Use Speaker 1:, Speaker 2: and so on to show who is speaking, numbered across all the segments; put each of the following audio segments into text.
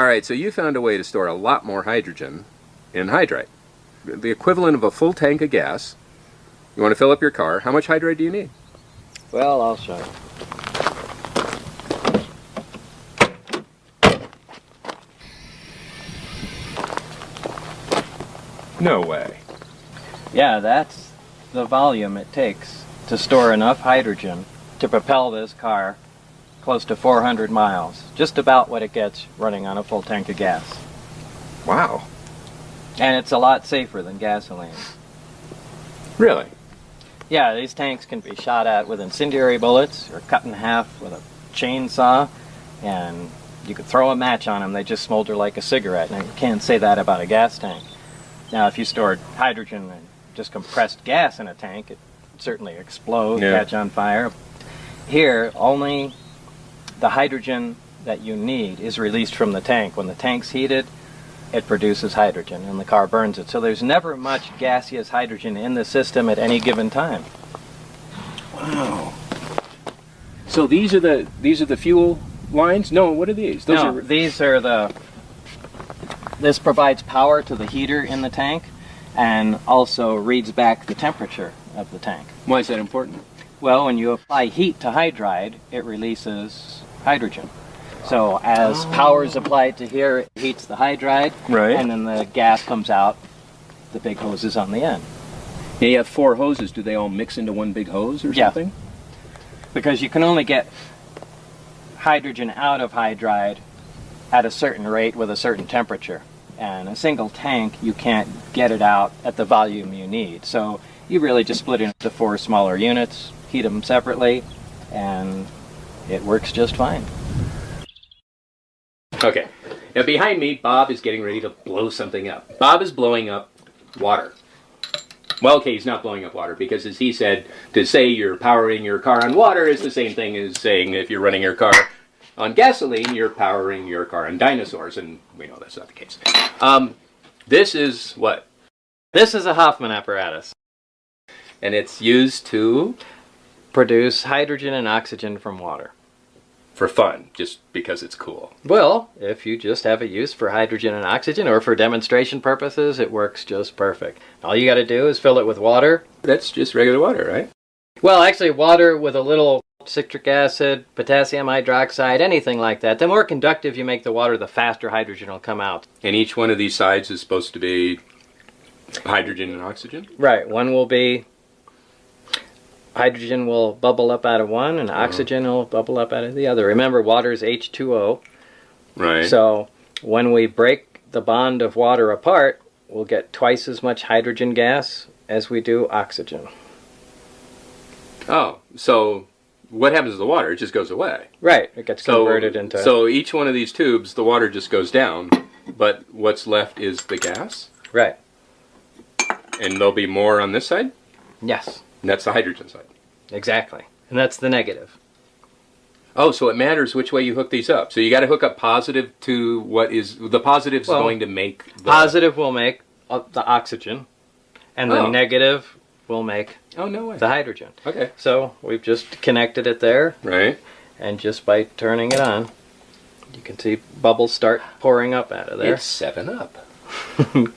Speaker 1: All right, so you found a way to store a lot more hydrogen in hydride. The equivalent of a full tank of gas. You want to fill up your car. How much hydride do you need?
Speaker 2: Well, I'll show you.
Speaker 1: No way.
Speaker 2: Yeah, that's the volume it takes to store enough hydrogen to propel this car close to 400 miles. Just about what it gets running on a full tank of gas.
Speaker 1: Wow.
Speaker 2: And it's a lot safer than gasoline.
Speaker 1: Really?
Speaker 2: Yeah, these tanks can be shot at with incendiary bullets or cut in half with a chainsaw, and you could throw a match on them, they just smolder like a cigarette. Now, you can't say that about a gas tank. Now, if you stored hydrogen and just compressed gas in a tank, it would certainly explode, catch on fire. Here, only the hydrogen that you need is released from the tank. When the tank's heated, it produces hydrogen and the car burns it. So there's never much gaseous hydrogen in the system at any given time.
Speaker 1: Wow. So these are the fuel lines? No, what are these?
Speaker 2: These are the... This provides power to the heater in the tank and also reads back the temperature of the tank.
Speaker 1: Why is that important?
Speaker 2: Well, when you apply heat to hydride, it releases hydrogen. So as power is applied to here, it heats the hydride, and then the gas comes out, the big hoses on the end.
Speaker 1: Yeah, you have 4 hoses. Do they all mix into one big hose or something?
Speaker 2: Because you can only get hydrogen out of hydride at a certain rate with a certain temperature. And a single tank, you can't get it out at the volume you need. So you really just split it into 4 smaller units, heat them separately, and it works just fine.
Speaker 1: Okay. Now behind me, Bob is getting ready to blow something up. Bob is blowing up water. Well, okay, he's not blowing up water because, as he said, to say you're powering your car on water is the same thing as saying if you're running your car on gasoline, you're powering your car on dinosaurs, and we know that's not the case. This is what?
Speaker 2: This is a Hoffman apparatus.
Speaker 1: And it's used to
Speaker 2: produce hydrogen and oxygen from water.
Speaker 1: For fun, just because it's cool.
Speaker 2: Well, if you just have a use for hydrogen and oxygen or for demonstration purposes, it works just perfect. All you got to do is fill it with water.
Speaker 1: That's just regular water, right?
Speaker 2: Well, actually, water with a little citric acid, potassium hydroxide, anything like that. The more conductive you make the water, the faster hydrogen will come out.
Speaker 1: And each one of these sides is supposed to be hydrogen and oxygen?
Speaker 2: Right. One will be hydrogen will bubble up out of one, and oxygen will bubble up out of the other. Remember, water is H2O.
Speaker 1: Right.
Speaker 2: So when we break the bond of water apart, we'll get twice as much hydrogen gas as we do oxygen.
Speaker 1: Oh, so what happens to the water? It just goes away.
Speaker 2: Right. It gets converted into...
Speaker 1: So each one of these tubes, the water just goes down, but what's left is the gas?
Speaker 2: Right.
Speaker 1: And there'll be more on this side?
Speaker 2: Yes.
Speaker 1: And that's the hydrogen side.
Speaker 2: Exactly. And that's the negative.
Speaker 1: Oh, so it matters which way you hook these up. So you got to hook up positive to what is... The positive's going to make... The...
Speaker 2: Positive will make the oxygen, and the negative will make the hydrogen.
Speaker 1: Okay.
Speaker 2: So we've just connected it there.
Speaker 1: Right.
Speaker 2: And just by turning it on, you can see bubbles start pouring up out of there.
Speaker 1: It's 7-Up.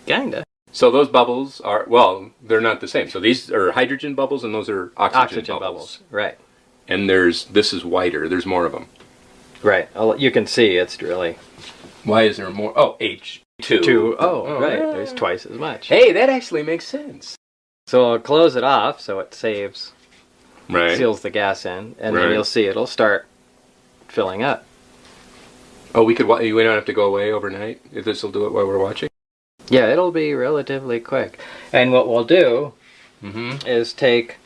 Speaker 2: Kinda.
Speaker 1: So those bubbles are, well, they're not the same. So these are hydrogen bubbles and those are oxygen bubbles.
Speaker 2: Right.
Speaker 1: And this is whiter. There's more of them.
Speaker 2: Right. You can see it's really...
Speaker 1: Why is there more? Oh, H2.
Speaker 2: Right. There's twice as much.
Speaker 1: Hey, that actually makes sense.
Speaker 2: So I'll close it off so it saves,
Speaker 1: right,
Speaker 2: seals the gas in, and then you'll see it'll start filling up.
Speaker 1: Oh, we don't have to go away overnight if this will do it while we're watching?
Speaker 2: Yeah, it'll be relatively quick. And what we'll do is take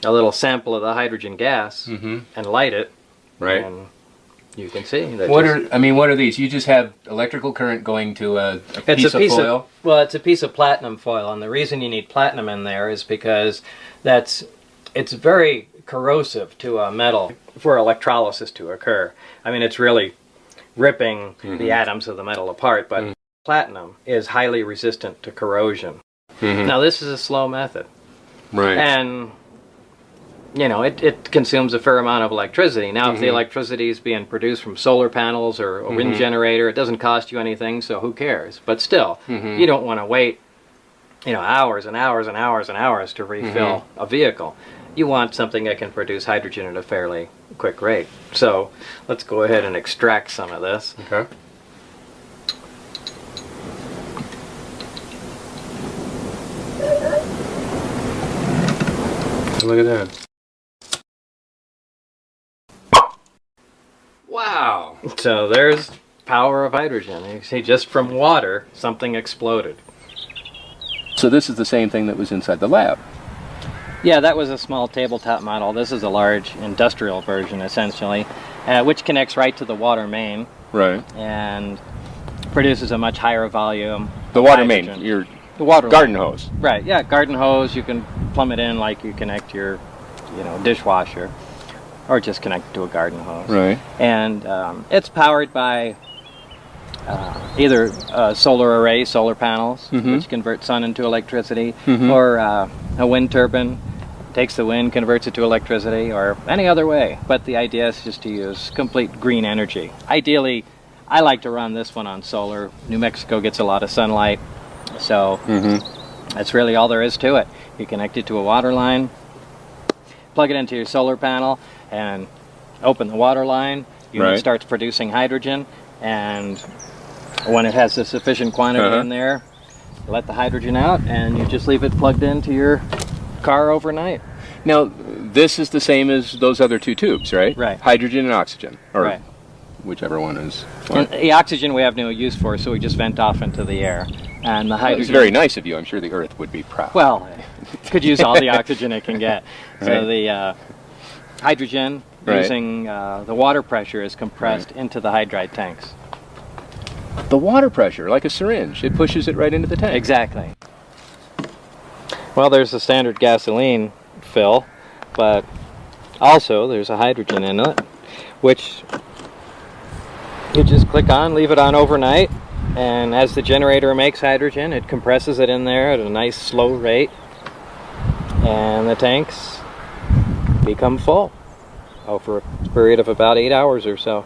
Speaker 2: a little sample of the hydrogen gas and light it.
Speaker 1: Right.
Speaker 2: And you can see that.
Speaker 1: What are these? You just have electrical current going to a piece of foil?
Speaker 2: Well, it's a piece of platinum foil, and the reason you need platinum in there is because it's very corrosive to a metal for electrolysis to occur. I mean, it's really ripping the atoms of the metal apart, but platinum is highly resistant to corrosion. Now, this is a slow method.
Speaker 1: Right.
Speaker 2: And it consumes a fair amount of electricity. Now, if the electricity is being produced from solar panels or a wind generator, it doesn't cost you anything, so who cares? But still, you don't want to wait, hours and hours and hours and hours to refill a vehicle. You want something that can produce hydrogen at a fairly quick rate. So let's go ahead and extract some of this.
Speaker 1: Okay. Look at that. Wow.
Speaker 2: So there's power of hydrogen. You see, just from water, something exploded.
Speaker 1: So this is the same thing that was inside the lab.
Speaker 2: Yeah, that was a small tabletop model. This is a large industrial version, essentially, which connects right to the water main.
Speaker 1: Right.
Speaker 2: And produces a much higher volume.
Speaker 1: The water
Speaker 2: hydrogen.
Speaker 1: main,
Speaker 2: the water
Speaker 1: garden
Speaker 2: line.
Speaker 1: hose.
Speaker 2: Right, yeah, garden hose. You can plumb it in like you connect your, dishwasher, or just connect it to a garden hose.
Speaker 1: Right.
Speaker 2: And it's powered by either solar array, solar panels, which convert sun into electricity, or a wind turbine. Takes the wind, converts it to electricity, or any other way. But the idea is just to use complete green energy. Ideally, I like to run this one on solar. New Mexico gets a lot of sunlight, so that's really all there is to it. You connect it to a water line, plug it into your solar panel, and open the water line. Unit starts producing hydrogen, and when it has a sufficient quantity in there, you let the hydrogen out, and you just leave it plugged into your car overnight.
Speaker 1: Now, this is the same as those other two tubes, right?
Speaker 2: Right.
Speaker 1: Hydrogen and oxygen, or
Speaker 2: Right.
Speaker 1: whichever one is.
Speaker 2: And the oxygen we have no use for, so we just vent off into the air. And the hydrogen...
Speaker 1: It's very nice of you. I'm sure the Earth would be proud.
Speaker 2: Well, it could use all the oxygen it can get. So the hydrogen, using the water pressure, is compressed into the hydride tanks.
Speaker 1: The water pressure, like a syringe, it pushes it right into the tank.
Speaker 2: Exactly. Well, there's the standard gasoline fill, but also there's a hydrogen in it, which you just click on, leave it on overnight, and as the generator makes hydrogen, it compresses it in there at a nice slow rate, and the tanks become full over a period of about 8 hours or so.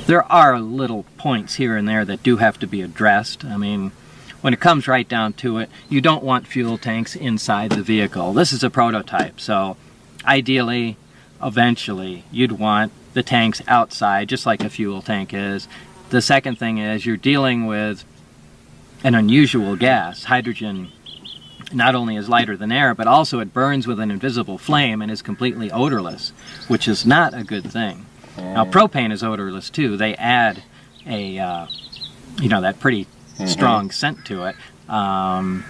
Speaker 2: There are little points here and there that do have to be addressed. I mean, when it comes right down to it, you don't want fuel tanks inside the vehicle. This is a prototype, so ideally, eventually, you'd want the tanks outside, just like a fuel tank is. The second thing is you're dealing with an unusual gas. Hydrogen not only is lighter than air, but also it burns with an invisible flame and is completely odorless, which is not a good thing. Now, propane is odorless too. They add a, that pretty strong scent to it. And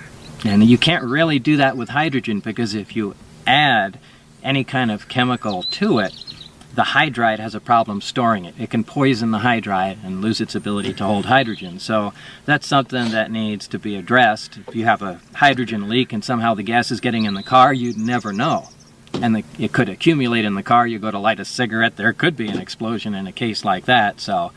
Speaker 2: you can't really do that with hydrogen, because if you add any kind of chemical to it, the hydride has a problem storing it. It can poison the hydride and lose its ability to hold hydrogen. So that's something that needs to be addressed. If you have a hydrogen leak and somehow the gas is getting in the car, you'd never know. And it could accumulate in the car. You go to light a cigarette, there could be an explosion in a case like that. So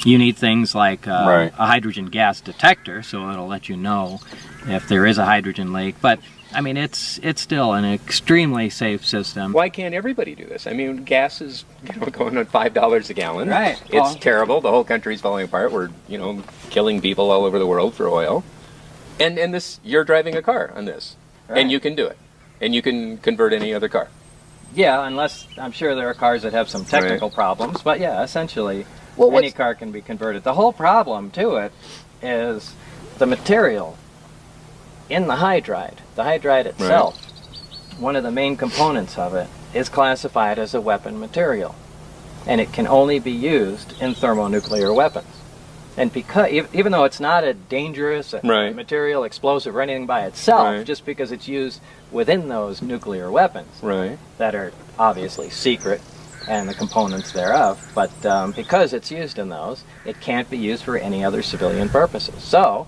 Speaker 2: you need things like a hydrogen gas detector, so it'll let you know if there is a hydrogen leak. But I mean, it's still an extremely safe system.
Speaker 1: Why can't everybody do this? I mean, gas is going on $5 a gallon.
Speaker 2: Right.
Speaker 1: It's terrible. The whole country's falling apart. We're killing people all over the world for oil. And this, you're driving a car on this, and you can do it, and you can convert any other car.
Speaker 2: Yeah, unless I'm sure there are cars that have some technical problems. But yeah, essentially, any car can be converted. The whole problem to it is the material in the hydride. The hydride itself, one of the main components of it, is classified as a weapon material, and it can only be used in thermonuclear weapons. And because, even though it's not a dangerous material, explosive, or anything by itself, just because it's used within those nuclear weapons that are obviously secret, and the components thereof, but because it's used in those, it can't be used for any other civilian purposes. So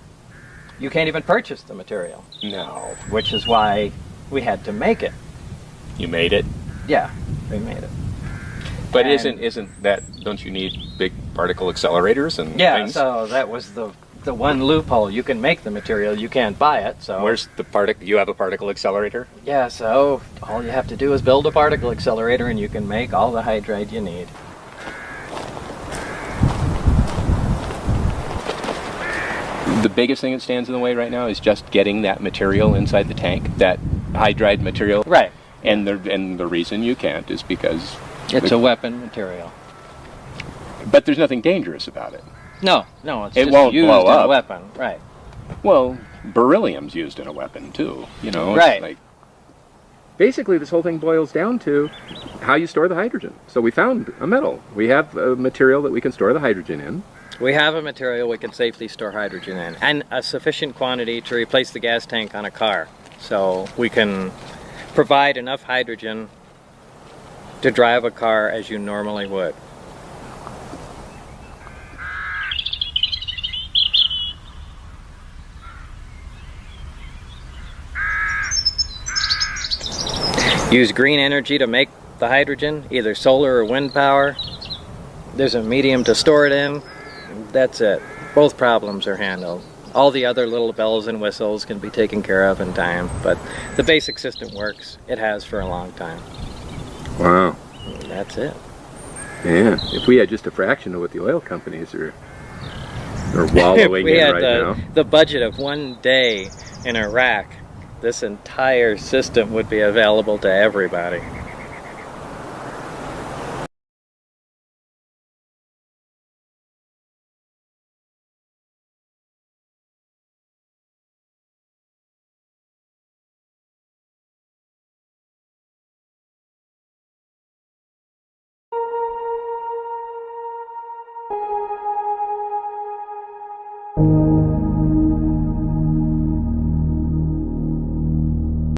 Speaker 2: you can't even purchase the material.
Speaker 1: No.
Speaker 2: Which is why we had to make it.
Speaker 1: You made it?
Speaker 2: Yeah, we made it.
Speaker 1: But isn't that, don't you need big particle accelerators and things?
Speaker 2: So that was the the one loophole. You can make the material, you can't buy it. So
Speaker 1: Where's the particle? You have a particle accelerator?
Speaker 2: yeah, so all you have to do is build a particle accelerator and you can make all the hydride you need.
Speaker 1: The biggest thing that stands in the way right now is just getting that material inside the tank, that hydride material.
Speaker 2: Right.
Speaker 1: And the reason you can't is because
Speaker 2: It's a weapon material.
Speaker 1: But there's nothing dangerous about it.
Speaker 2: No, it's
Speaker 1: It
Speaker 2: just
Speaker 1: won't
Speaker 2: used
Speaker 1: blow
Speaker 2: in a
Speaker 1: up.
Speaker 2: weapon. Right.
Speaker 1: Well, beryllium's used in a weapon too. You know. It's
Speaker 2: Right.
Speaker 1: like, basically, this whole thing boils down to how you store the hydrogen. So we found a metal. We have a material that we can store the hydrogen in.
Speaker 2: We have a material we can safely store hydrogen in, and a sufficient quantity to replace the gas tank on a car. So we can provide enough hydrogen to drive a car as you normally would. Use green energy to make the hydrogen, either solar or wind power. There's a medium to store it in. That's it. Both problems are handled. All the other little bells and whistles can be taken care of in time, but the basic system works. It has for a long time.
Speaker 1: Wow.
Speaker 2: That's it.
Speaker 1: Yeah. If we had just a fraction of what the oil companies are wallowing
Speaker 2: we
Speaker 1: in
Speaker 2: had
Speaker 1: right now.
Speaker 2: the budget of one day in Iraq, this entire system would be available to everybody.